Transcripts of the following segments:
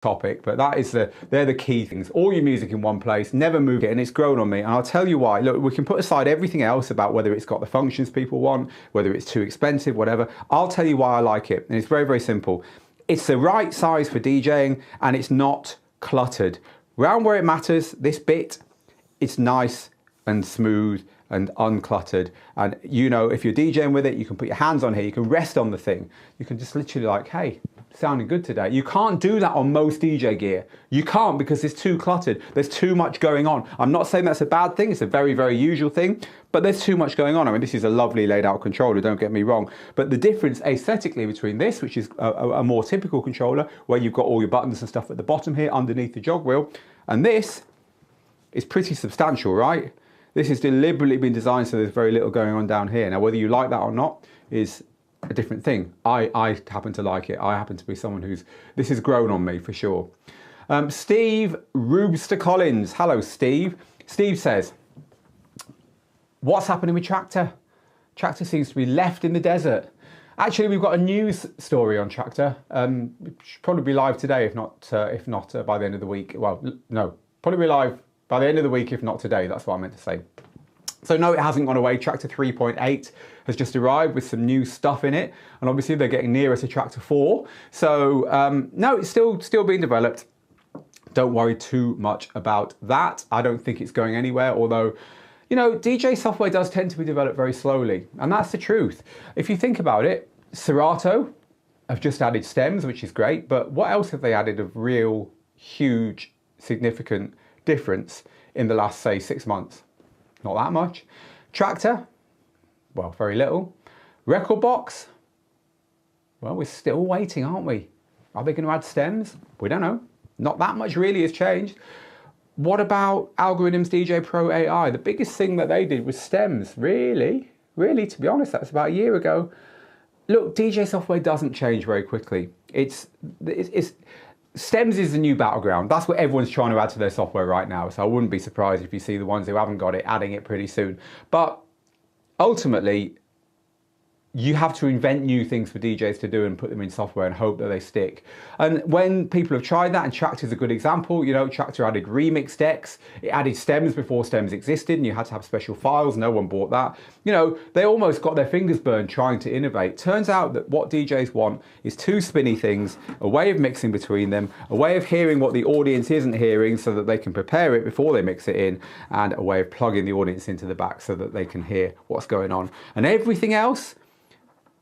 topic, but they're the key things. All your music in one place, never move it, and it's grown on me. And I'll tell you why. Look, we can put aside everything else about whether it's got the functions people want, whether it's too expensive, whatever. I'll tell you why I like it, and it's very, very simple. It's the right size for DJing, and it's not cluttered. Round where it matters, this bit, it's nice and smooth and uncluttered. And you know, if you're DJing with it, you can put your hands on here, you can rest on the thing. You can just literally like, hey, sounding good today. You can't do that on most DJ gear. You can't, because it's too cluttered. There's too much going on. I'm not saying that's a bad thing. It's a very, very usual thing, but there's too much going on. I mean, this is a lovely laid out controller, don't get me wrong. But the difference aesthetically between this, which is a more typical controller, where you've got all your buttons and stuff at the bottom here underneath the jog wheel, and this is pretty substantial, right? This has deliberately been designed so there's very little going on down here. Now, whether you like that or not is a different thing. I happen to like it. I happen to be someone this has grown on me for sure. Steve Rubster Collins. Hello, Steve. Steve says, what's happening with Traktor? Traktor seems to be left in the desert. Actually, we've got a news story on Traktor. It should probably be live today, if not by the end of the week. Well, no, probably be live by the end of the week, if not today. That's what I meant to say. So no, it hasn't gone away. Traktor 3.8 has just arrived with some new stuff in it. And obviously they're getting nearer to Traktor 4. So no, it's still being developed. Don't worry too much about that. I don't think it's going anywhere, although, you know, DJ software does tend to be developed very slowly. And that's the truth. If you think about it, Serato have just added stems, which is great. But what else have they added of real, huge, significant difference in the last, say, 6 months? Not that much. Traktor, well, very little. Record box, well, we're still waiting, aren't we? Are they going to add stems? We don't know. Not that much really has changed. What about Algorithm's DJ Pro AI? The biggest thing that they did was stems. Really, to be honest, that's about a year ago. Look, DJ software doesn't change very quickly. Stems is the new battleground. That's what everyone's trying to add to their software right now. So I wouldn't be surprised if you see the ones who haven't got it adding it pretty soon. But ultimately, you have to invent new things for DJs to do and put them in software and hope that they stick. And when people have tried that, and Traktor is a good example, you know, Traktor added remix decks, it added stems before stems existed, and you had to have special files, no one bought that. You know, they almost got their fingers burned trying to innovate. Turns out that what DJs want is two spinny things, a way of mixing between them, a way of hearing what the audience isn't hearing so that they can prepare it before they mix it in, and a way of plugging the audience into the back so that they can hear what's going on. And everything else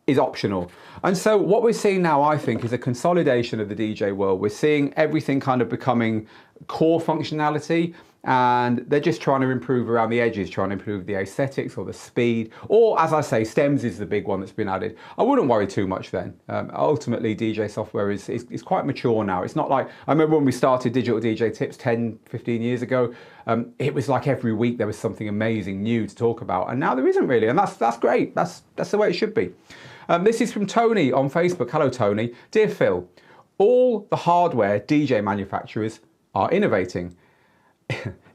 is optional. And so what we're seeing now, I think, is a consolidation of the DJ world. We're seeing everything kind of becoming core functionality, and they're just trying to improve around the edges, trying to improve the aesthetics or the speed, or as I say, stems is the big one that's been added. I wouldn't worry too much then. Ultimately, DJ software is quite mature now. It's not like, I remember when we started Digital DJ Tips 10, 15 years ago, it was like every week there was something amazing new to talk about, and now there isn't really, and that's great. That's the way it should be. This is from Tony on Facebook. Hello, Tony. Dear Phil, all the hardware DJ manufacturers are innovating,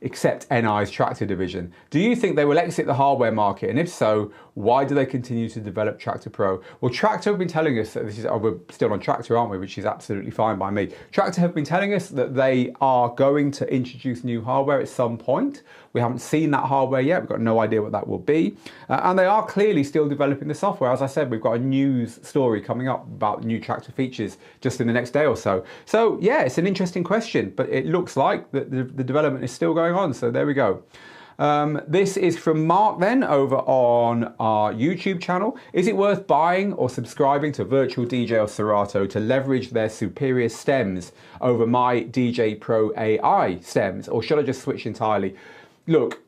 except NI's Traktor division. Do you think they will exit the hardware market? And if so, why do they continue to develop Traktor Pro? Well, Traktor have been telling us that we're still on Traktor, aren't we? Which is absolutely fine by me. Traktor have been telling us that they are going to introduce new hardware at some point. We haven't seen that hardware yet. We've got no idea what that will be. And they are clearly still developing the software. As I said, we've got a news story coming up about new Traktor features just in the next day or so. So yeah, it's an interesting question, but it looks like that the development is still going on. So there we go. This is from Mark then over on our YouTube channel. Is it worth buying or subscribing to Virtual DJ or Serato to leverage their superior stems over my DJ Pro AI stems, or should I just switch entirely? Look,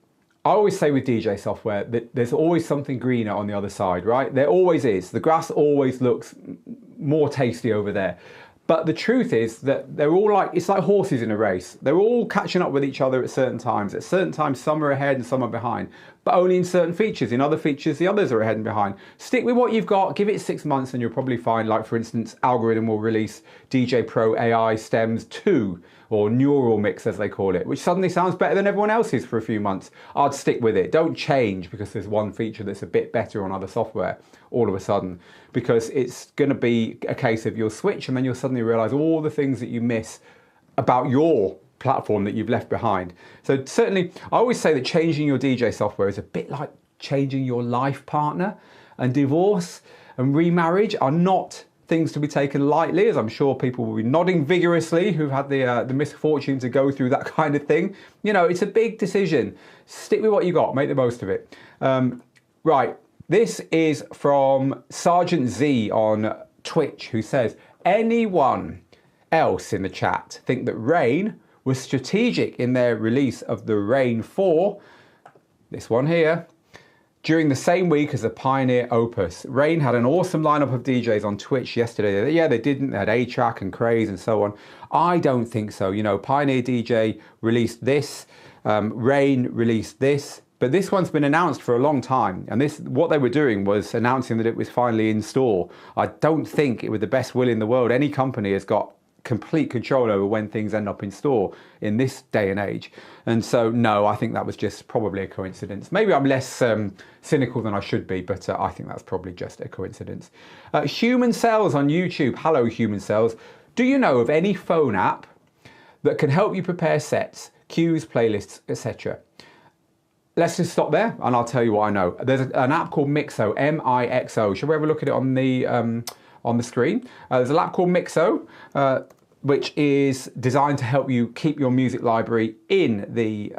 I always say with DJ software that there's always something greener on the other side, right? There always is. The grass always looks more tasty over there. But the truth is that they're all like, it's like horses in a race. They're all catching up with each other at certain times. At certain times, some are ahead and some are behind, but only in certain features. In other features, the others are ahead and behind. Stick with what you've got, give it 6 months and you'll probably find, like for instance, Algorithm will release DJ Pro AI Stems 2, or Neural Mix as they call it, which suddenly sounds better than everyone else's for a few months. I'd stick with it. Don't change because there's one feature that's a bit better on other software all of a sudden, because it's going to be a case of you'll switch and then you'll suddenly realize all the things that you miss about your platform that you've left behind. So certainly, I always say that changing your DJ software is a bit like changing your life partner, and divorce and remarriage are not things to be taken lightly, as I'm sure people will be nodding vigorously who've had the misfortune to go through that kind of thing. You know, it's a big decision. Stick with what you got, make the most of it. Right, this is from Sergeant Z on Twitch, who says, anyone else in the chat think that Rain was strategic in their release of the Rain 4, this one here, during the same week as the Pioneer Opus? Rain had an awesome lineup of DJs on Twitch yesterday. Yeah, they didn't. They had A-Track and Craze and so on. I don't think so. You know, Pioneer DJ released this, Rain released this, but this one's been announced for a long time. And this, what they were doing was announcing that it was finally in store. I don't think, with the best will in the world, any company has got complete control over when things end up in store in this day and age. And so, no, I think that was just probably a coincidence. Maybe I'm less cynical than I should be, but I think that's probably just a coincidence. Human Cells on YouTube. Hello, Human Cells. Do you know of any phone app that can help you prepare sets, cues, playlists, etc.? Let's just stop there and I'll tell you what I know. There's an app called Mixo, M-I-X-O. Shall we have a look at it on the screen? There's a app called Mixo, which is designed to help you keep your music library in the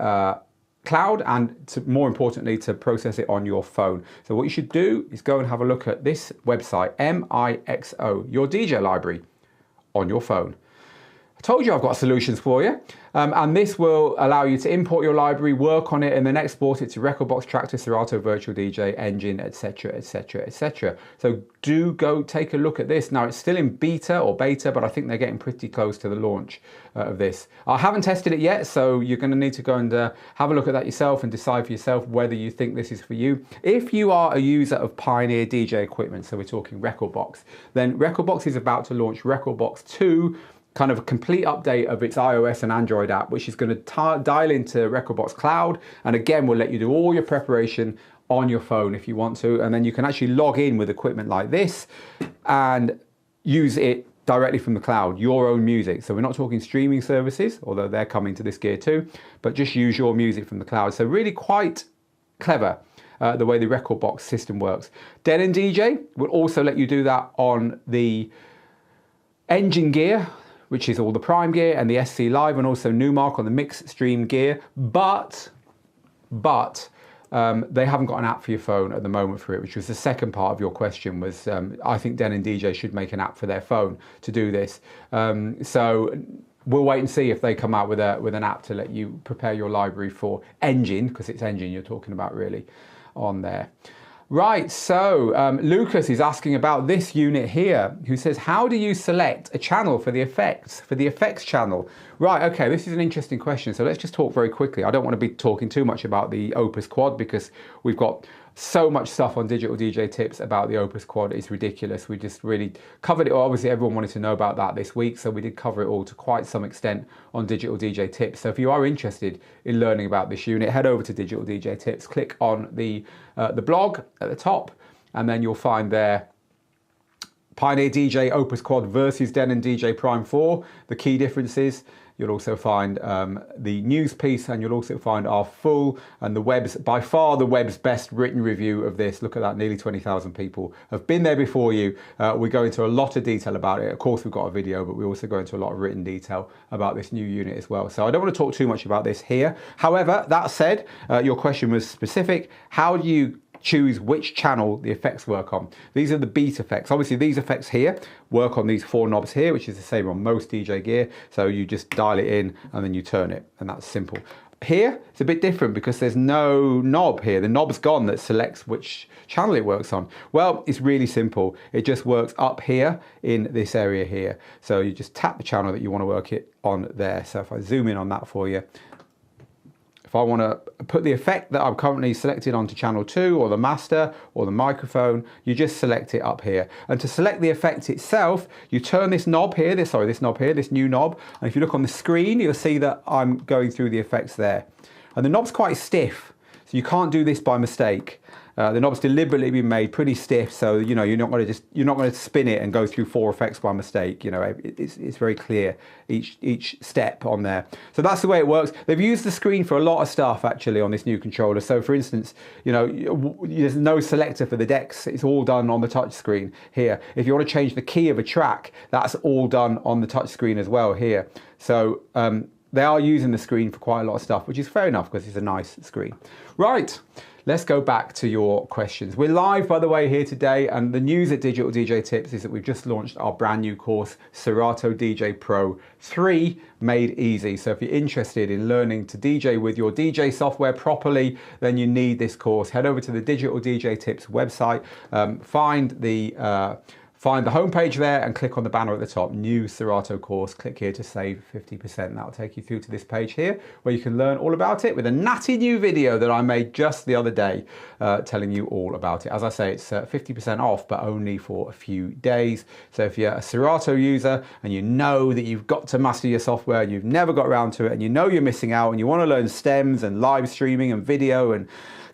cloud and, more importantly, to process it on your phone. So what you should do is go and have a look at this website, M-I-X-O, your DJ library on your phone. I told you I've got solutions for you, and this will allow you to import your library, work on it, and then export it to Rekordbox, Traktor, Serato, Virtual DJ, Engine, etc., etc., etc. So do go take a look at this. Now, it's still in beta or beta, but I think they're getting pretty close to the launch of this. I haven't tested it yet, so you're going to need to go and have a look at that yourself and decide for yourself whether you think this is for you. If you are a user of Pioneer DJ equipment, so we're talking Rekordbox, then Rekordbox is about to launch Rekordbox 2, kind of a complete update of its iOS and Android app, which is going to dial into Rekordbox Cloud, and again will let you do all your preparation on your phone if you want to, and then you can actually log in with equipment like this and use it directly from the cloud, your own music. So we're not talking streaming services, although they're coming to this gear too, but just use your music from the cloud. So really quite clever the way the Rekordbox system works. Denon DJ will also let you do that on the Engine gear, which is all the Prime gear and the SC Live, and also Numark on the Mix Stream gear. But they haven't got an app for your phone at the moment for it, which was the second part of your question. Was I think Denon DJ should make an app for their phone to do this. So we'll wait and see if they come out with an app to let you prepare your library for Engine, because it's Engine you're talking about really on there. Right, so Lucas is asking about this unit here, who says, how do you select a channel for the effects channel? Right, okay, this is an interesting question, so let's just talk very quickly. I don't want to be talking too much about the Opus Quad because we've got so much stuff on Digital DJ Tips about the Opus Quad. It's ridiculous. We just really covered it all. Obviously, everyone wanted to know about that this week, so we did cover it all to quite some extent on Digital DJ Tips. So if you are interested in learning about this unit, head over to Digital DJ Tips, click on the blog at the top, and then you'll find there Pioneer DJ Opus Quad versus Denon DJ Prime 4, the key differences. You'll also find the news piece, and you'll also find our full and the web's, by far the web's best written review of this. Look at that, nearly 20,000 people have been there before you. We go into a lot of detail about it. Of course, we've got a video, but we also go into a lot of written detail about this new unit as well. So I don't want to talk too much about this here. However, that said, your question was specific. How do you choose which channel the effects work on? These are the beat effects. Obviously, these effects here work on these 4 knobs here, which is the same on most DJ gear. So you just dial it in and then you turn it, and that's simple. Here, it's a bit different because there's no knob here. The knob's gone that selects which channel it works on. Well, it's really simple. It just works up here in this area here. So you just tap the channel that you want to work it on there. So if I zoom in on that for you, if I want to put the effect that I'm currently selected onto channel 2 or the master or the microphone, you just select it up here. And to select the effect itself, you turn this knob here, this new knob. And if you look on the screen, you'll see that I'm going through the effects there. And the knob's quite stiff, so you can't do this by mistake. The knob's deliberately been made pretty stiff, so you know you're not going to spin it and go through 4 effects by mistake. You know, it's very clear each step on there. So that's the way it works. They've used the screen for a lot of stuff actually on this new controller. So for instance, you know, there's no selector for the decks. It's all done on the touch screen here. If you want to change the key of a track, that's all done on the touch screen as well here. So they are using the screen for quite a lot of stuff, which is fair enough because it's a nice screen. Right, let's go back to your questions. We're live, by the way, here today, and the news at Digital DJ Tips is that we've just launched our brand new course, Serato DJ Pro 3 Made Easy. So if you're interested in learning to DJ with your DJ software properly, then you need this course. Head over to the Digital DJ Tips website, find the homepage there and click on the banner at the top, new Serato course. Click here to save 50%. That'll take you through to this page here where you can learn all about it with a natty new video that I made just the other day telling you all about it. As I say, it's 50% off, but only for a few days. So if you're a Serato user and you know that you've got to master your software and you've never got around to it and you know you're missing out and you want to learn stems and live streaming and video and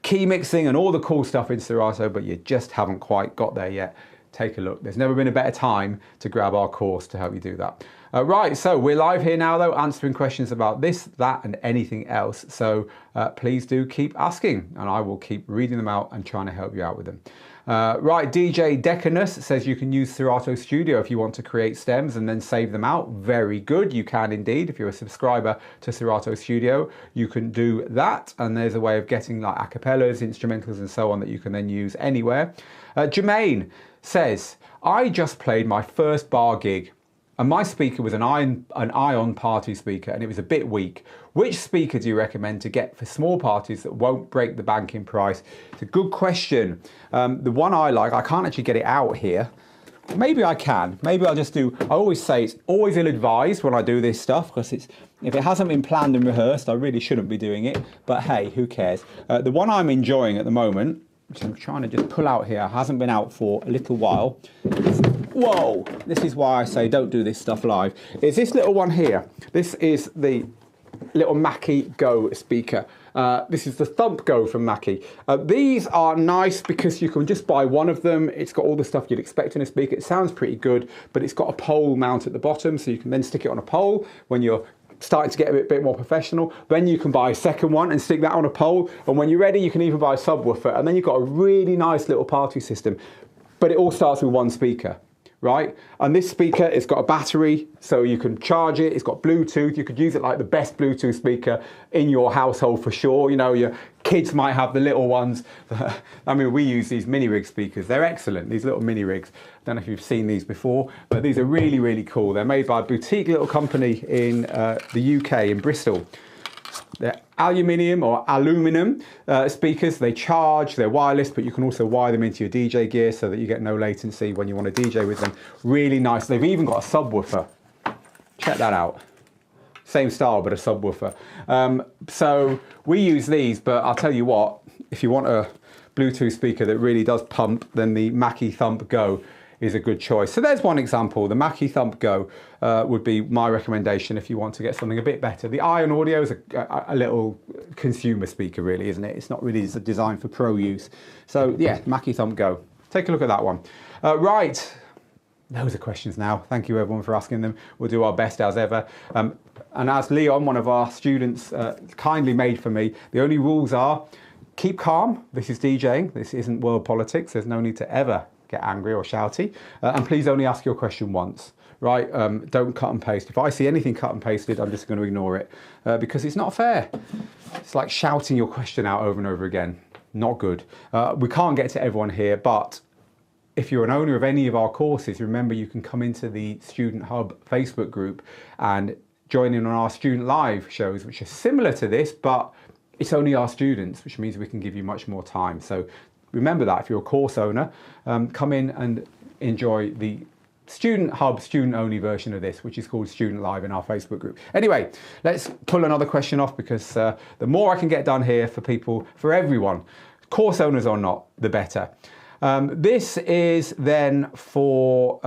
key mixing and all the cool stuff in Serato, but you just haven't quite got there yet, take a look. There's never been a better time to grab our course to help you do that. Right, so we're live here now though, answering questions about this, that and anything else. So please do keep asking and I will keep reading them out and trying to help you out with them. Right, DJ Decanus says you can use Serato Studio if you want to create stems and then save them out. Very good, you can indeed. If you're a subscriber to Serato Studio, you can do that. And there's a way of getting like acapellas, instrumentals and so on that you can then use anywhere. Jermaine says, I just played my first bar gig and my speaker was an Ion party speaker and it was a bit weak. Which speaker do you recommend to get for small parties that won't break the bank in price? It's a good question. The one I like, I can't actually get it out here. Maybe I can. Maybe I'll just do, I always say it's always ill-advised when I do this stuff because if it hasn't been planned and rehearsed, I really shouldn't be doing it. But hey, who cares? The one I'm enjoying at the moment, which I'm trying to just pull out here, hasn't been out for a little while. Whoa, this is why I say don't do this stuff live. It's this little one here. This is the little Mackie Go speaker. This is the Thump Go from Mackie. These are nice because you can just buy one of them. It's got all the stuff you'd expect in a speaker. It sounds pretty good, but it's got a pole mount at the bottom, so you can then stick it on a pole when you're starting to get a bit more professional. Then you can buy a second one and stick that on a pole, and when you're ready you can even buy a subwoofer, and then you've got a really nice little party system. But it all starts with one speaker, right? And this speaker, it's got a battery, so you can charge it. It's got Bluetooth. You could use it like the best Bluetooth speaker in your household for sure. You know, your kids might have the little ones. I mean, we use these mini rig speakers. They're excellent, these little mini rigs. I don't know if you've seen these before, but these are really, really cool. They're made by a boutique little company in the UK, in Bristol. They're aluminium or aluminum speakers. They charge, they're wireless, but you can also wire them into your DJ gear so that you get no latency when you want to DJ with them. Really nice. They've even got a subwoofer. Check that out. Same style, but a subwoofer. So we use these, but I'll tell you what, if you want a Bluetooth speaker that really does pump, then the Mackie Thump Go is a good choice. So there's one example. The Mackie Thump Go would be my recommendation if you want to get something a bit better. The Ion Audio is a little consumer speaker really, isn't it? It's not really designed for pro use. So yeah, Mackie Thump Go. Take a look at that one. Right, those are questions now. Thank you everyone for asking them. We'll do our best as ever. And as Leon, one of our students, kindly made for me, the only rules are keep calm. This is DJing. This isn't world politics. There's no need to ever get angry or shouty, and please only ask your question once, right? Don't cut and paste. If I see anything cut and pasted, I'm just going to ignore it because it's not fair. It's like shouting your question out over and over again. Not good. We can't get to everyone here, but if you're an owner of any of our courses, remember you can come into the Student Hub Facebook group and join in on our Student Live shows, which are similar to this, but it's only our students, which means we can give you much more time. So remember that if you're a course owner, come in and enjoy the Student Hub, student-only version of this, which is called Student Live in our Facebook group. Anyway, let's pull another question off because the more I can get done here for people, for everyone, course owners or not, the better. This is then for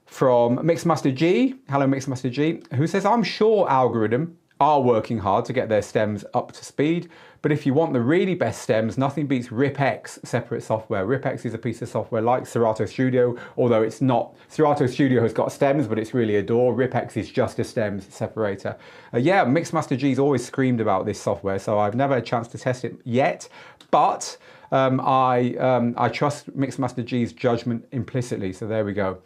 from Mixmaster G. Hello, Mixmaster G, who says, I'm sure algorithm are working hard to get their stems up to speed. But if you want the really best stems, nothing beats RipX separate software. RipX is a piece of software like Serato Studio, although it's not. Serato Studio has got stems, but it's really a DAW. RipX is just a stems separator. Yeah, Mixmaster G's always screamed about this software, so I've never had a chance to test it yet, but I trust Mixmaster G's judgment implicitly, so there we go.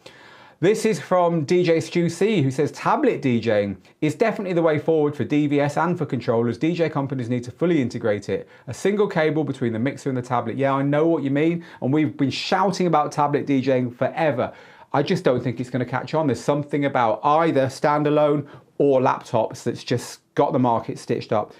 This is from DJ Stu C, who says, tablet DJing is definitely the way forward for DVS and for controllers. DJ companies need to fully integrate it. A single cable between the mixer and the tablet. Yeah, I know what you mean. And we've been shouting about tablet DJing forever. I just don't think it's going to catch on. There's something about either standalone or laptops that's just got the market stitched up.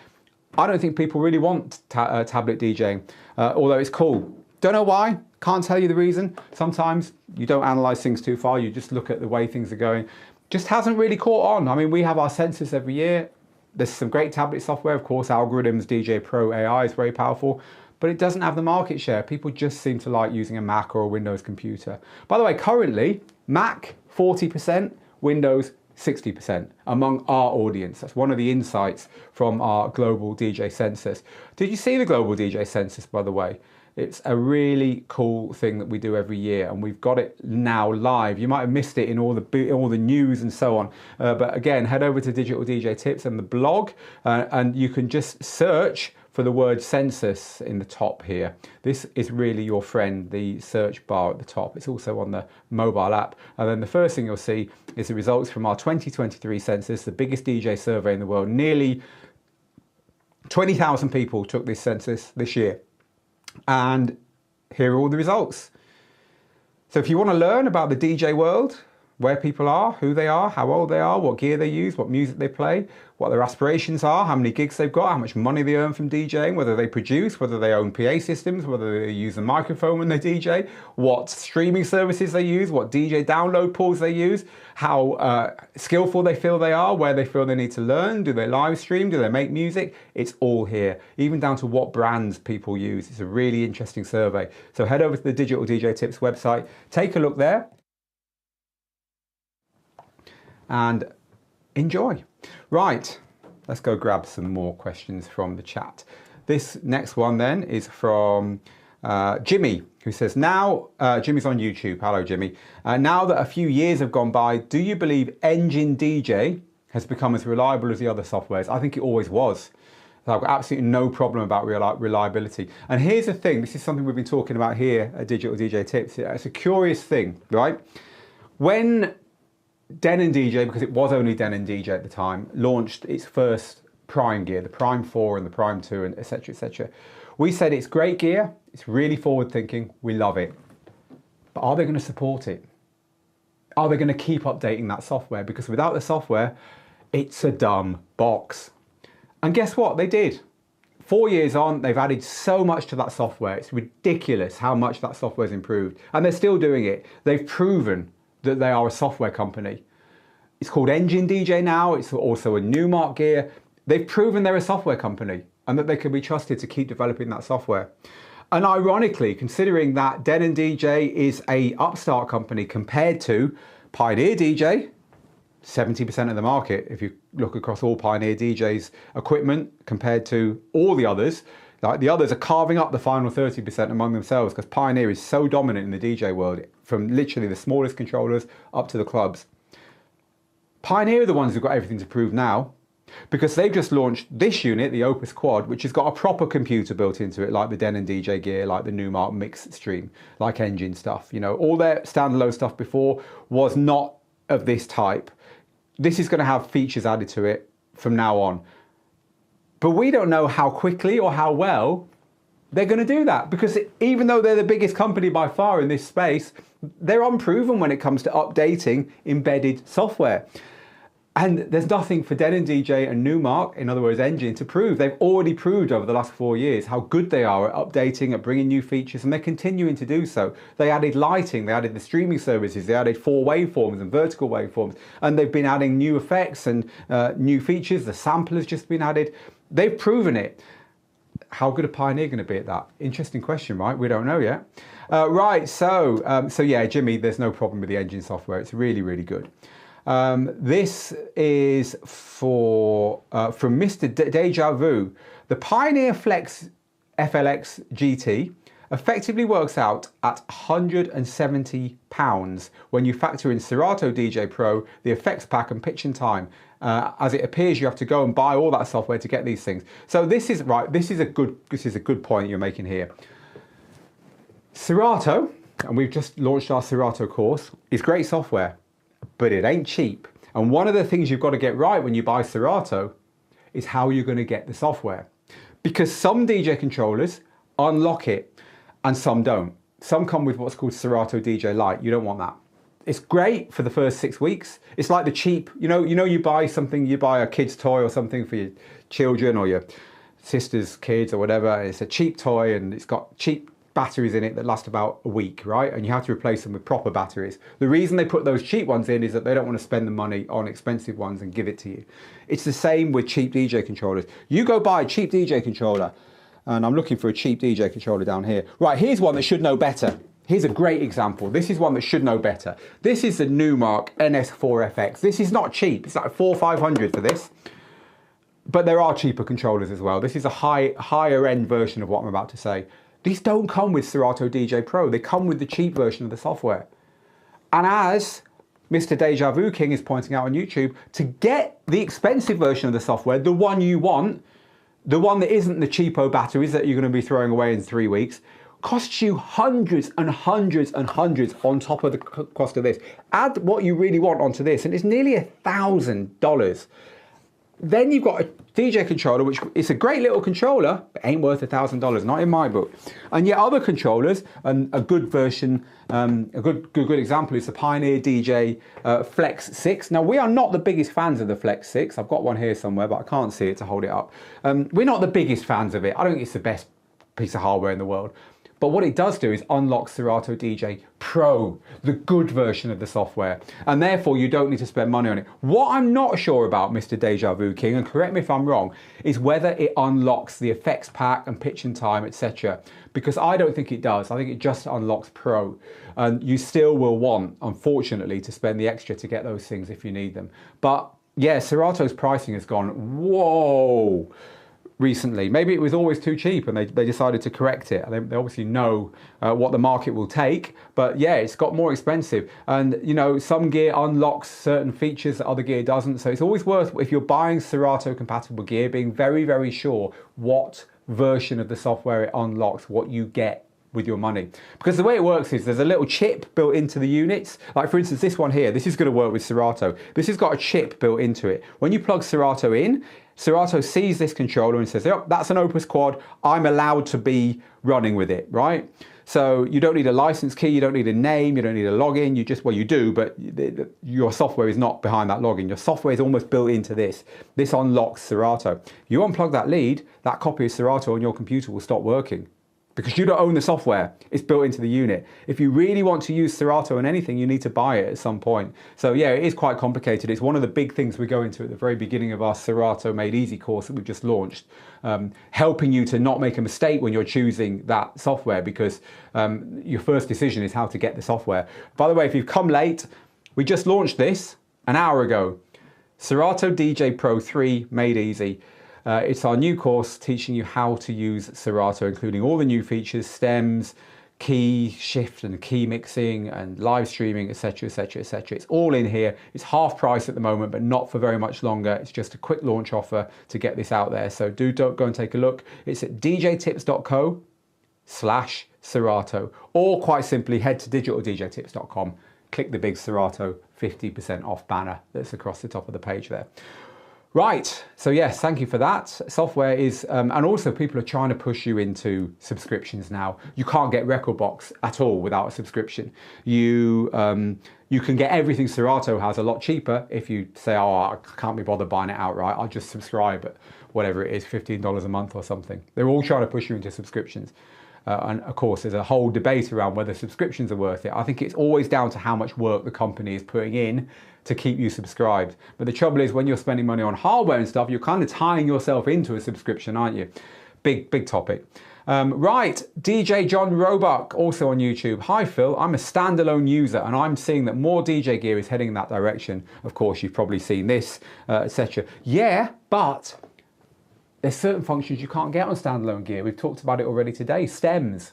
I don't think people really want tablet DJing, although it's cool. Don't know why, can't tell you the reason. Sometimes you don't analyze things too far, you just look at the way things are going. Just hasn't really caught on. I mean, we have our sensors every year. There's some great tablet software, of course, Algorithms, DJ Pro AI is very powerful, but it doesn't have the market share. People just seem to like using a Mac or a Windows computer. By the way, currently, Mac 40%, Windows 60% among our audience. That's one of the insights from our global DJ census. Did you see the global DJ census, by the way? It's a really cool thing that we do every year, and we've got it now live. You might have missed it in all the news and so on. But again, head over to Digital DJ Tips and the blog, and you can just search for the word census in the top here. This is really your friend, the search bar at the top. It's also on the mobile app. And then the first thing you'll see is the results from our 2023 census, the biggest DJ survey in the world. Nearly 20,000 people took this census this year. And here are all the results. So if you want to learn about the DJ world, where people are, who they are, how old they are, what gear they use, what music they play, what their aspirations are, how many gigs they've got, how much money they earn from DJing, whether they produce, whether they own PA systems, whether they use a microphone when they DJ, what streaming services they use, what DJ download pools they use, how skillful they feel they are, where they feel they need to learn, do they live stream, do they make music? It's all here, even down to what brands people use. It's a really interesting survey. So head over to the Digital DJ Tips website, take a look there, and enjoy. Right, let's go grab some more questions from the chat. This next one then is from Jimmy, who says, now, Jimmy's on YouTube, hello Jimmy. Now that a few years have gone by, do you believe Engine DJ has become as reliable as the other softwares? I think it always was. I've got absolutely no problem about reliability. And here's the thing, this is something we've been talking about here at Digital DJ Tips. It's a curious thing, right? When Denon DJ, because it was only Denon DJ at the time, launched its first Prime gear, the Prime 4 and the Prime 2 and etc, etc. We said it's great gear, it's really forward thinking, we love it. But are they going to support it? Are they going to keep updating that software? Because without the software, it's a dumb box. And guess what? They did. 4 years on, they've added so much to that software. It's ridiculous how much that software's improved. And they're still doing it. They've proven that they are a software company. It's called Engine DJ now. It's also a Newmark gear. They've proven they're a software company and that they can be trusted to keep developing that software. And ironically, considering that Denon DJ is a upstart company compared to Pioneer DJ, 70% of the market, if you look across all Pioneer DJ's equipment compared to all the others, like the others are carving up the final 30% among themselves because Pioneer is so dominant in the DJ world, from literally the smallest controllers up to the clubs. Pioneer are the ones who've got everything to prove now because they've just launched this unit, the Opus Quad, which has got a proper computer built into it, like the Denon DJ gear, like the Newmark Mix Stream, like Engine stuff. You know, all their standalone stuff before was not of this type. This is going to have features added to it from now on. But we don't know how quickly or how well they're going to do that because even though they're the biggest company by far in this space, they're unproven when it comes to updating embedded software. And there's nothing for Denon DJ and Newmark, in other words Engine, to prove. They've already proved over the last 4 years how good they are at updating, at bringing new features, and they're continuing to do so. They added lighting, they added the streaming services, they added 4 waveforms and vertical waveforms, and they've been adding new effects and new features. The sampler's just been added. They've proven it. How good are Pioneer going to be at that? Interesting question, right? We don't know yet. Right, so yeah, Jimmy, there's no problem with the Engine software. It's really, really good. This is for from Mr. Deja Vu. The Pioneer Flex FLX GT effectively works out at £170 when you factor in Serato DJ Pro, the effects pack and pitch and time. As it appears, you have to go and buy all that software to get these things. So this is right. This is a good point you're making here. Serato, and we've just launched our Serato course, is great software, but it ain't cheap. And one of the things you've got to get right when you buy Serato is how you're going to get the software, because some DJ controllers unlock it and some don't. Some come with what's called Serato DJ Lite. You don't want that. It's great for the first 6 weeks. It's like the cheap, you buy something, you buy a kid's toy or something for your children or your sister's kids or whatever. And it's a cheap toy and it's got cheap batteries in it that last about a week, right? And you have to replace them with proper batteries. The reason they put those cheap ones in is that they don't want to spend the money on expensive ones and give it to you. It's the same with cheap DJ controllers. You go buy a cheap DJ controller, and I'm looking for a cheap DJ controller down here. Right, here's one that should know better. Here's a great example. This is one that should know better. This is the Numark NS4FX. This is not cheap. It's like $400-500 for this. But there are cheaper controllers as well. This is a higher end version of what I'm about to say. These don't come with Serato DJ Pro. They come with the cheap version of the software. And as Mr. Deja Vu King is pointing out on YouTube, to get the expensive version of the software, the one you want, the one that isn't the cheapo batteries that you're going to be throwing away in 3 weeks, costs you hundreds and hundreds and hundreds on top of the cost of this. Add what you really want onto this, and it's nearly $1,000. Then you've got a DJ controller, which is a great little controller, but ain't worth $1,000, not in my book. And yet other controllers, and a good version, a good example is the Pioneer DJ Flex 6. Now, we are not the biggest fans of the Flex 6. I've got one here somewhere, but I can't see it to hold it up. We're not the biggest fans of it. I don't think it's the best piece of hardware in the world. But what it does do is unlock Serato DJ Pro, the good version of the software. And therefore, you don't need to spend money on it. What I'm not sure about, Mr. Deja Vu King, and correct me if I'm wrong, is whether it unlocks the effects pack and pitch and time, etc. Because I don't think it does. I think it just unlocks Pro. And you still will want, unfortunately, to spend the extra to get those things if you need them. But yeah, Serato's pricing has gone, whoa, recently. Maybe it was always too cheap and they decided to correct it. They obviously know what the market will take, but yeah, it's got more expensive. And some gear unlocks certain features that other gear doesn't. So it's always worth, if you're buying Serato compatible gear, being very, very sure what version of the software it unlocks, what you get with your money. Because the way it works is there's a little chip built into the units. Like for instance, this one here, this is going to work with Serato. This has got a chip built into it. When you plug Serato in, Serato sees this controller and says, oh, that's an Opus Quad. I'm allowed to be running with it, right? So you don't need a license key, you don't need a name, you don't need a login. You just, well, you do, but your software is not behind that login. Your software is almost built into this. This unlocks Serato. You unplug that lead, that copy of Serato on your computer will stop working, because you don't own the software. It's built into the unit. If you really want to use Serato on anything, you need to buy it at some point. So yeah, it is quite complicated. It's one of the big things we go into at the very beginning of our Serato Made Easy course that we've just launched, helping you to not make a mistake when you're choosing that software, because your first decision is how to get the software. By the way, if you've come late, we just launched this an hour ago. Serato DJ Pro 3 Made Easy. It's our new course teaching you how to use Serato, including all the new features, stems, key shift and key mixing and live streaming, etc, etc, etc. It's all in here. It's half price at the moment, but not for very much longer. It's just a quick launch offer to get this out there. So don't go and take a look. It's at djtips.co/Serato, or quite simply head to digitaldjtips.com, click the big Serato 50% off banner that's across the top of the page there. Right, so yes, thank you for that. Software is, and also people are trying to push you into subscriptions now. You can't get rekordbox at all without a subscription. You can get everything Serato has a lot cheaper if you say, oh, I can't be bothered buying it outright. I'll just subscribe at whatever it is, $15 a month or something. They're all trying to push you into subscriptions. And of course, there's a whole debate around whether subscriptions are worth it. I think it's always down to how much work the company is putting in to keep you subscribed. But the trouble is, when you're spending money on hardware and stuff, you're kind of tying yourself into a subscription, aren't you? Big topic. Right, DJ John Roebuck, also on YouTube. Hi Phil, I'm a standalone user and I'm seeing that more DJ gear is heading in that direction. Of course, you've probably seen this, etc. Yeah, but there's certain functions you can't get on standalone gear. We've talked about it already today. Stems.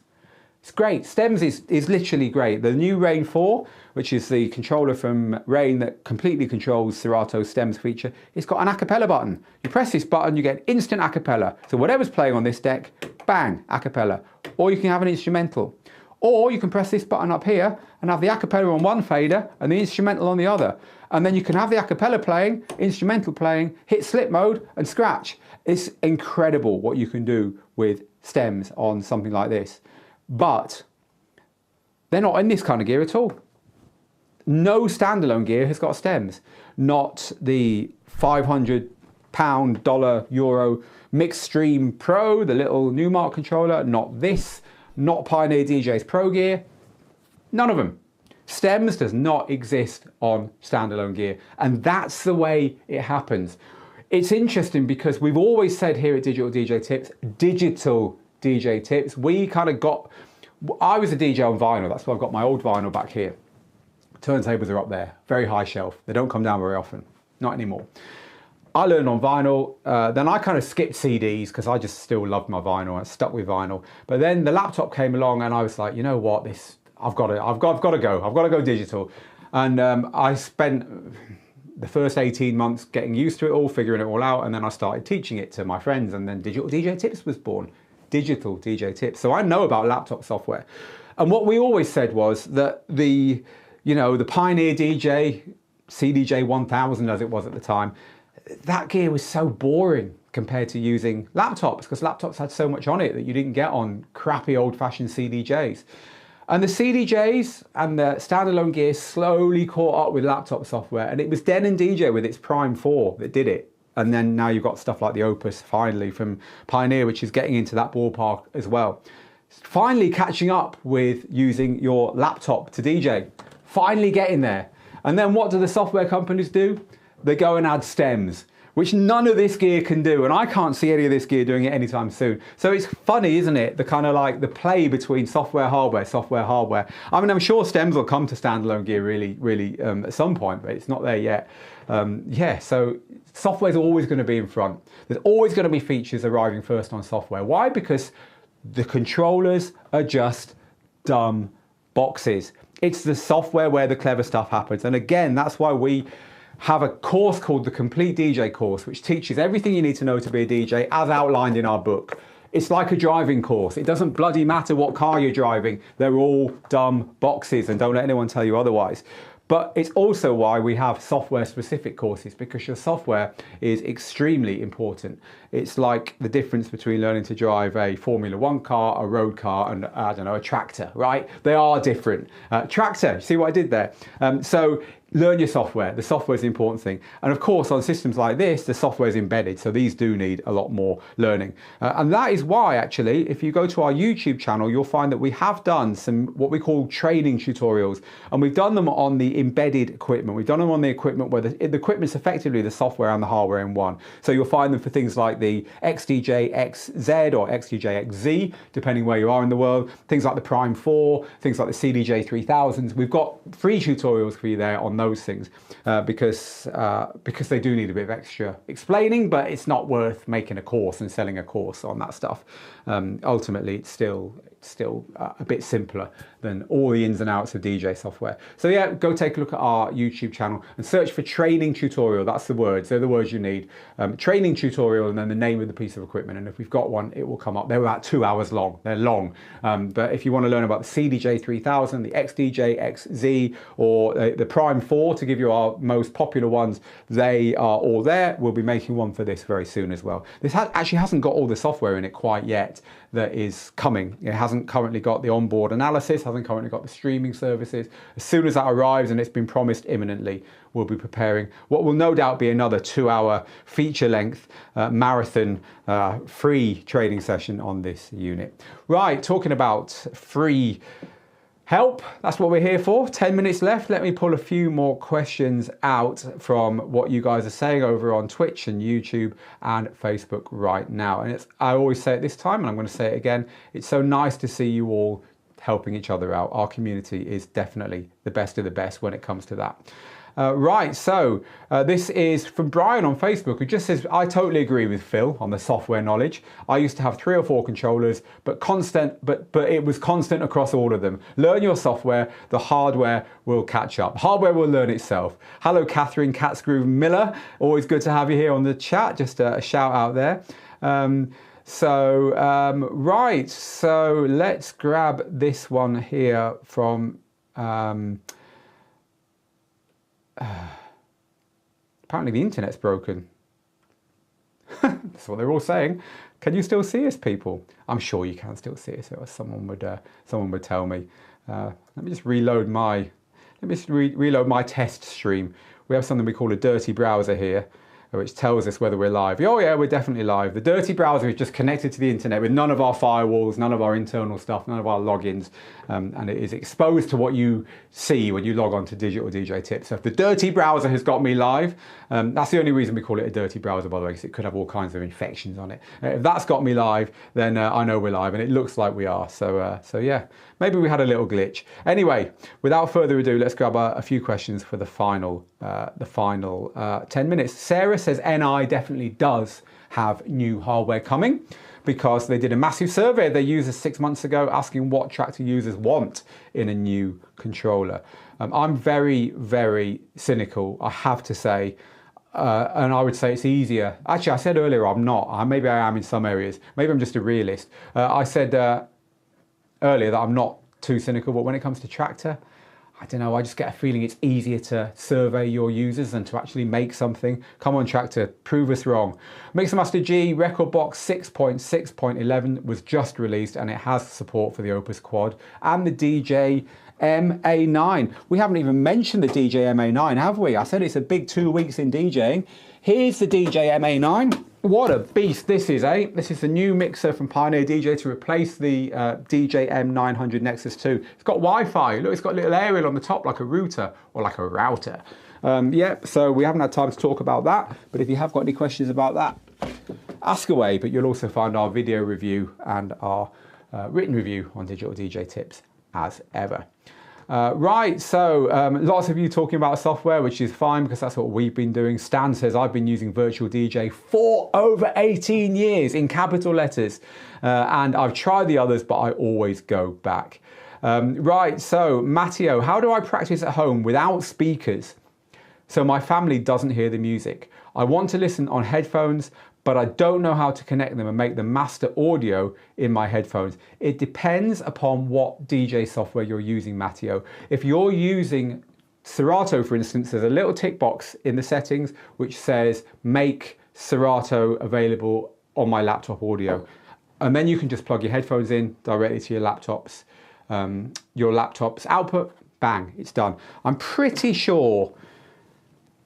It's great. Stems is literally great. The new Rain 4, which is the controller from Rain that completely controls Serato's stems feature, it's got an acapella button. You press this button, you get instant acapella. So whatever's playing on this deck, bang, acapella. Or you can have an instrumental. Or you can press this button up here and have the acapella on one fader and the instrumental on the other. And then you can have the acapella playing, instrumental playing, hit slip mode and scratch. It's incredible what you can do with stems on something like this. But they're not in this kind of gear at all. No standalone gear has got stems. Not the £500, €, Mixed Stream Pro, the little Newmark controller, not this, not Pioneer DJ's Pro gear. None of them. Stems does not exist on standalone gear. And that's the way it happens. It's interesting because we've always said here at Digital DJ Tips, digital DJ Tips. We kind of got, I was a DJ on vinyl, that's why I've got my old vinyl back here. Turntables are up there, very high shelf. They don't come down very often, not anymore. I learned on vinyl, then I kind of skipped CDs because I just still loved my vinyl, I stuck with vinyl. But then the laptop came along and I was like, you know what, I've got to go digital. And I spent the first 18 months getting used to it all, figuring it all out, and then I started teaching it to my friends, and then Digital DJ Tips was born. Digital DJ Tips. So I know about laptop software. And what we always said was that the Pioneer DJ, CDJ 1000 as it was at the time, that gear was so boring compared to using laptops, because laptops had so much on it that you didn't get on crappy old-fashioned CDJs. And the CDJs and the standalone gear slowly caught up with laptop software, and it was Den & DJ with its Prime 4 that did it. And then now you've got stuff like the Opus, finally, from Pioneer, which is getting into that ballpark as well. Finally catching up with using your laptop to DJ. Finally getting there. And then what do the software companies do? They go and add stems, which none of this gear can do. And I can't see any of this gear doing it anytime soon. So it's funny, isn't it? The kind of like the play between software, hardware. I mean, I'm sure stems will come to standalone gear really at some point, but it's not there yet. Yeah, so software's always going to be in front. There's always going to be features arriving first on software. Why? Because the controllers are just dumb boxes. It's the software where the clever stuff happens. And again, that's why we have a course called the Complete DJ course, which teaches everything you need to know to be a DJ as outlined in our book. It's like a driving course. It doesn't bloody matter what car you're driving. They're all dumb boxes, and don't let anyone tell you otherwise. But it's also why we have software-specific courses, because your software is extremely important. It's like the difference between learning to drive a Formula 1 car, a road car, and I don't know, a tractor, right? They are different. Tractor, see what I did there? So learn your software. The software is the important thing. And of course, on systems like this, the software is embedded. So these do need a lot more learning. And that is why, actually, if you go to our YouTube channel, you'll find that we have done some what we call training tutorials. And we've done them on the embedded equipment. We've done them on the equipment where the equipment's effectively the software and the hardware in one. So you'll find them for things like the XDJ XZ or XDJ XZ, depending where you are in the world. Things like the Prime 4, things like the CDJ 3000s. We've got free tutorials for you there on those things because they do need a bit of extra explaining, but it's not worth making a course and selling a course on that stuff. Ultimately, it's still a bit simpler than all the ins and outs of DJ software. So yeah, go take a look at our YouTube channel and search for training tutorial. That's the words. They're the words you need. Training tutorial and then the name of the piece of equipment. And if we've got one, it will come up. They're about 2 hours long. They're long. But if you want to learn about the CDJ 3000, the XDJ XZ, or the Prime 4, to give you our most popular ones, they are all there. We'll be making one for this very soon as well. This actually hasn't got all the software in it quite yet that is coming. It hasn't currently got the onboard analysis, hasn't currently got the streaming services. As soon as that arrives, and it's been promised imminently, we'll be preparing what will no doubt be another 2-hour feature length marathon free training session on this unit. Right, talking about free help. That's what we're here for. 10 minutes left. Let me pull a few more questions out from what you guys are saying over on Twitch and YouTube and Facebook right now. And I always say it this time, and I'm going to say it again. It's so nice to see you all helping each other out. Our community is definitely the best of the best when it comes to that. Right, so this is from Brian on Facebook, who just says, I totally agree with Phil on the software knowledge. I used to have 3 or 4 controllers, but it was constant across all of them. Learn your software, the hardware will catch up. Hardware will learn itself. Hello, Catherine Catsgroove Miller. Always good to have you here on the chat. Just a shout out there. Right, so let's grab this one here from... apparently the internet's broken. That's what they're all saying. Can you still see us, people? I'm sure you can still see us, or someone would tell me. Let me just reload my test stream. We have something we call a dirty browser here, which tells us whether we're live. Oh yeah, we're definitely live. The dirty browser is just connected to the internet with none of our firewalls, none of our internal stuff, none of our logins, and it is exposed to what you see when you log on to Digital DJ Tips. So if the dirty browser has got me live, that's the only reason we call it a dirty browser, by the way, because it could have all kinds of infections on it. If that's got me live, then I know we're live, and it looks like we are. So yeah, maybe we had a little glitch. Anyway, without further ado, let's grab a few questions for the final 10 minutes. Sarah says NI definitely does have new hardware coming because they did a massive survey of their users 6 months ago asking what Traktor users want in a new controller. I'm very, very cynical, I have to say, and I would say it's easier. Actually, I said earlier I'm not. Maybe I am in some areas. Maybe I'm just a realist. I said earlier that I'm not too cynical, but when it comes to Traktor, I don't know, I just get a feeling it's easier to survey your users than to actually make something. Come on, Traktor, prove us wrong. Mixmaster G Record Box 6.6.11 was just released, and it has support for the Opus Quad and the DJ MA9. We haven't even mentioned the DJ MA9, have we? I said it's a big 2 weeks in DJing. Here's the DJ MA9. What a beast this is, eh? This is the new mixer from Pioneer DJ to replace the DJ M900 Nexus 2. It's got Wi-Fi. Look, it's got a little aerial on the top like a router or like a router. So we haven't had time to talk about that, but if you have got any questions about that, ask away. But you'll also find our video review and our written review on Digital DJ Tips as ever. Right, so lots of you talking about software, which is fine because that's what we've been doing. Stan says, I've been using Virtual DJ for over 18 years in capital letters, and I've tried the others, but I always go back. Right, so Matteo, how do I practice at home without speakers so my family doesn't hear the music? I want to listen on headphones, but I don't know how to connect them and make the master audio in my headphones. It depends upon what DJ software you're using, Matteo. If you're using Serato, for instance, there's a little tick box in the settings which says make Serato available on my laptop audio. And then you can just plug your headphones in directly to your laptop's output, bang, it's done. I'm pretty sure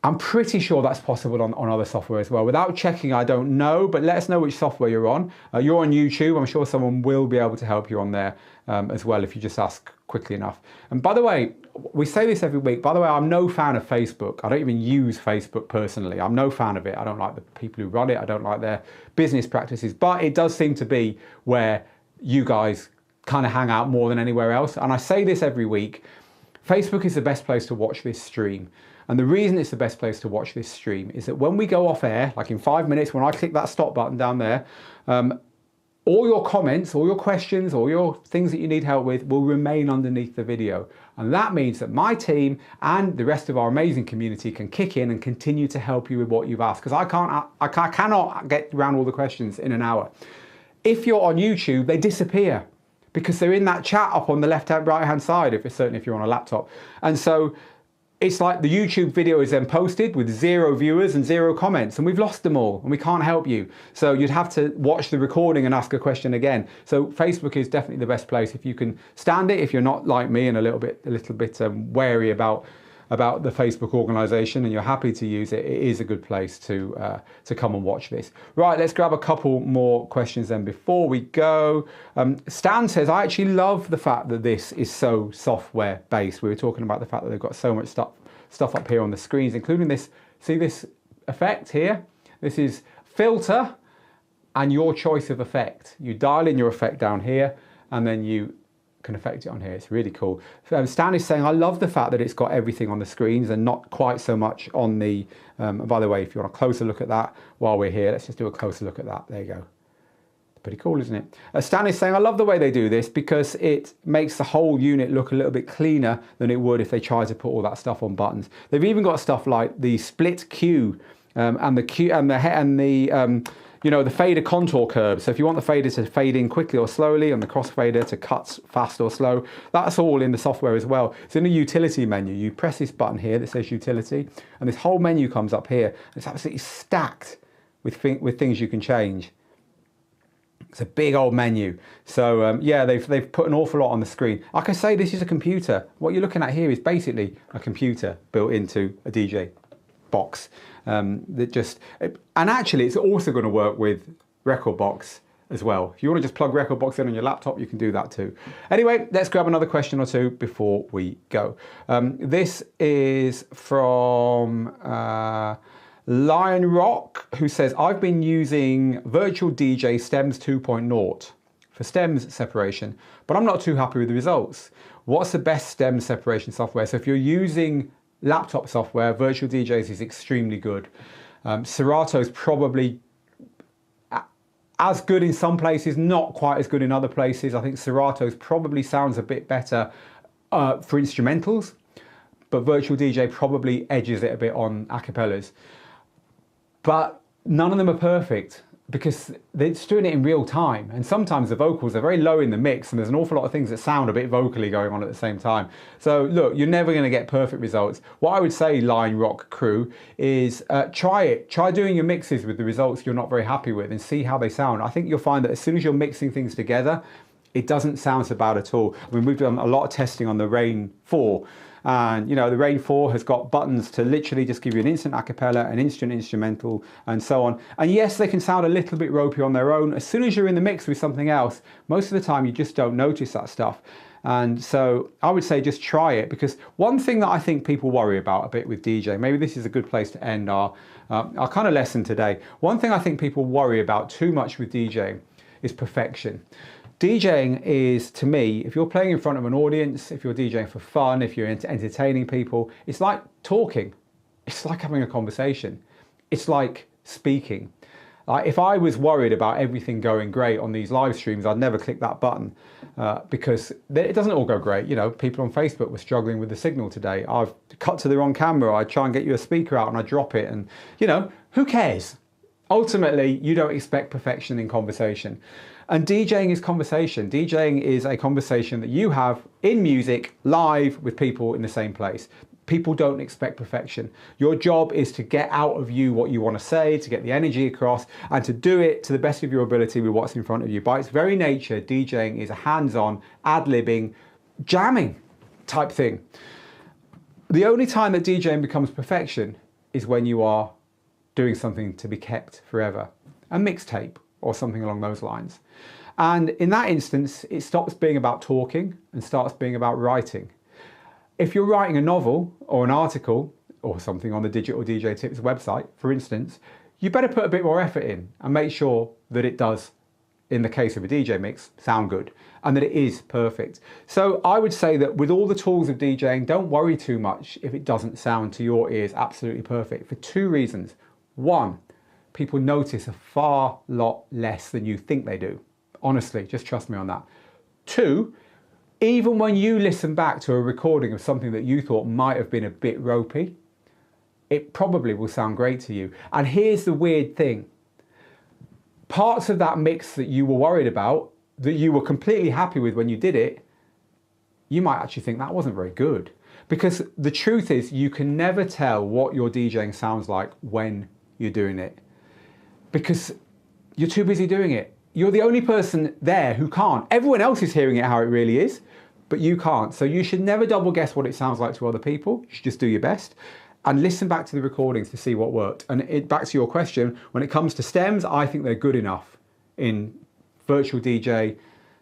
that's possible on other software as well. Without checking, I don't know, but let us know which software you're on. You're on YouTube. I'm sure someone will be able to help you on there as well if you just ask quickly enough. And by the way, we say this every week. By the way, I'm no fan of Facebook. I don't even use Facebook personally. I'm no fan of it. I don't like the people who run it. I don't like their business practices. But it does seem to be where you guys kind of hang out more than anywhere else. And I say this every week. Facebook is the best place to watch this stream. And the reason it's the best place to watch this stream is that when we go off air, like in 5 minutes, when I click that stop button down there, all your comments, all your questions, all your things that you need help with will remain underneath the video. And that means that my team and the rest of our amazing community can kick in and continue to help you with what you've asked. Because I cannot get around all the questions in an hour. If you're on YouTube, they disappear because they're in that chat up on the left-hand, right-hand side, certainly if you're on a laptop. And so it's like the YouTube video is then posted with 0 viewers and 0 comments, and we've lost them all and we can't help you. So you'd have to watch the recording and ask a question again. So Facebook is definitely the best place if you can stand it, if you're not like me and a little bit wary about about the Facebook organization and you're happy to use it, it is a good place to come and watch this. Right, let's grab a couple more questions then before we go. Stan says, I actually love the fact that this is so software based. We were talking about the fact that they've got so much stuff up here on the screens, including this, see this effect here? This is filter and your choice of effect. You dial in your effect down here and then you can affect it on here. It's really cool. Stan is saying, I love the fact that it's got everything on the screens and not quite so much on the, by the way, if you want a closer look at that while we're here, let's just do a closer look at that. There you go. Pretty cool, isn't it? Stan is saying, I love the way they do this because it makes the whole unit look a little bit cleaner than it would if they tried to put all that stuff on buttons. They've even got stuff like the split cue and the you know, the fader contour curve. So if you want the fader to fade in quickly or slowly and the crossfader to cut fast or slow, that's all in the software as well. It's in the utility menu. You press this button here that says utility and this whole menu comes up here. It's absolutely stacked with things you can change. It's a big old menu. So yeah, they've put an awful lot on the screen. Like I say, this is a computer. What you're looking at here is basically a computer built into a DJ box. And actually it's also going to work with Rekordbox as well. If you want to just plug Rekordbox in on your laptop, you can do that too. Anyway, let's grab another question or two before we go. This is from Lion Rock, who says, I've been using Virtual DJ Stems 2.0 for stems separation, but I'm not too happy with the results. What's the best stem separation software? So if you're using laptop software, Virtual DJs is extremely good. Serato is probably as good in some places, not quite as good in other places. I think Serato's probably sounds a bit better for instrumentals, but Virtual DJ probably edges it a bit on acapellas. But none of them are perfect because they're just doing it in real time. And sometimes the vocals are very low in the mix and there's an awful lot of things that sound a bit vocally going on at the same time. So look, you're never going to get perfect results. What I would say, Line Rock crew, is try it. Try doing your mixes with the results you're not very happy with and see how they sound. I think you'll find that as soon as you're mixing things together, it doesn't sound so bad at all. I mean, we've done a lot of testing on the Rain 4. And you know, the Rain 4 has got buttons to literally just give you an instant acapella, an instant instrumental, and so on. And yes, they can sound a little bit ropey on their own. As soon as you're in the mix with something else, most of the time you just don't notice that stuff. And so I would say just try it, because one thing that I think people worry about a bit with DJing, maybe this is a good place to end our kind of lesson today. One thing I think people worry about too much with DJing is perfection. DJing is, to me, if you're playing in front of an audience, if you're DJing for fun, if you're entertaining people, it's like talking. It's like having a conversation. It's like speaking. If I was worried about everything going great on these live streams, I'd never click that button because it doesn't all go great. You know, people on Facebook were struggling with the signal today. I've cut to the wrong camera. I try and get you a speaker out and I drop it. And, you know, who cares? Ultimately, you don't expect perfection in conversation. And DJing is conversation. DJing is a conversation that you have in music, live, with people in the same place. People don't expect perfection. Your job is to get out of you what you want to say, to get the energy across, and to do it to the best of your ability with what's in front of you. By its very nature, DJing is a hands-on, ad-libbing, jamming type thing. The only time that DJing becomes perfection is when you are doing something to be kept forever. A mixtape or something along those lines. And in that instance, it stops being about talking and starts being about writing. If you're writing a novel or an article or something on the Digital DJ Tips website, for instance, you better put a bit more effort in and make sure that it does, in the case of a DJ mix, sound good and that it is perfect. So I would say that with all the tools of DJing, don't worry too much if it doesn't sound to your ears absolutely perfect, for two reasons. One, people notice a far lot less than you think they do. Honestly, just trust me on that. Two, even when you listen back to a recording of something that you thought might have been a bit ropey, it probably will sound great to you. And here's the weird thing. Parts of that mix that you were worried about, that you were completely happy with when you did it, you might actually think that wasn't very good. Because the truth is, you can never tell what your DJing sounds like when you're doing it. Because you're too busy doing it. You're the only person there who can't. Everyone else is hearing it how it really is, but you can't. So you should never double guess what it sounds like to other people. You should just do your best and listen back to the recordings to see what worked. And back to your question, when it comes to stems, I think they're good enough in Virtual DJ,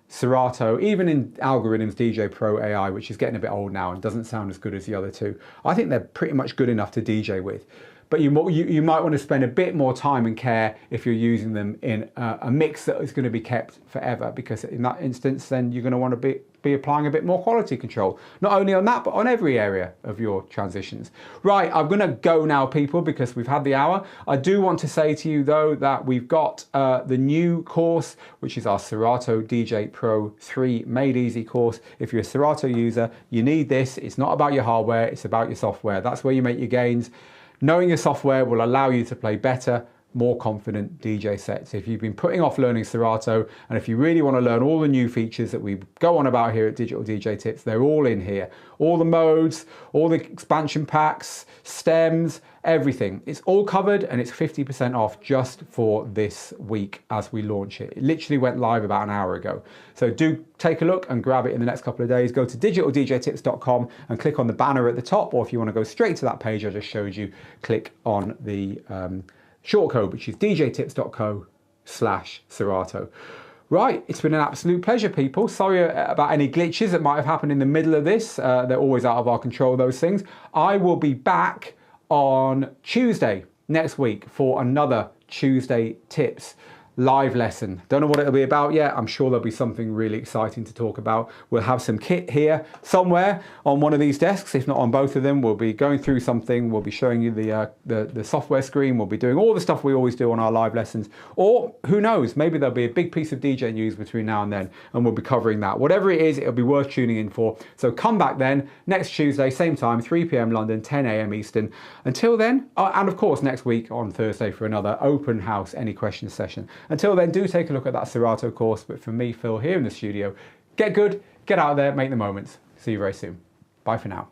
Serato, even in Algorithms DJ Pro AI, which is getting a bit old now and doesn't sound as good as the other two. I think they're pretty much good enough to DJ with. But you might want to spend a bit more time and care if you're using them in a mix that is going to be kept forever, because in that instance, then you're going to want to be applying a bit more quality control. Not only on that, but on every area of your transitions. Right, I'm going to go now, people, because we've had the hour. I do want to say to you, though, that we've got the new course, which is our Serato DJ Pro 3 Made Easy course. If you're a Serato user, you need this. It's not about your hardware, it's about your software. That's where you make your gains. Knowing your software will allow you to play better, more confident DJ sets. If you've been putting off learning Serato, and if you really want to learn all the new features that we go on about here at Digital DJ Tips, they're all in here. All the modes, all the expansion packs, stems, everything. It's all covered, and it's 50% off just for this week as we launch it. It literally went live about an hour ago. So do take a look and grab it in the next couple of days. Go to digitaldjtips.com and click on the banner at the top, or if you want to go straight to that page I just showed you, click on the shortcode, which is djtips.co/Serato. Right, it's been an absolute pleasure, people. Sorry about any glitches that might have happened in the middle of this. They're always out of our control, those things. I will be back on Tuesday next week for another Tuesday Tips live lesson. Don't know what it'll be about yet. I'm sure there'll be something really exciting to talk about. We'll have some kit here somewhere on one of these desks, if not on both of them. We'll be going through something. We'll be showing you the software screen. We'll be doing all the stuff we always do on our live lessons. Or who knows, maybe there'll be a big piece of DJ news between now and then, and we'll be covering that. Whatever it is, it'll be worth tuning in for. So come back then, next Tuesday, same time, 3 p.m. London, 10 a.m. Eastern. Until then, and of course next week on Thursday for another open house any questions session. Until then, do take a look at that Serato course. But from me, Phil, here in the studio, get good, get out there, make the moments. See you very soon. Bye for now.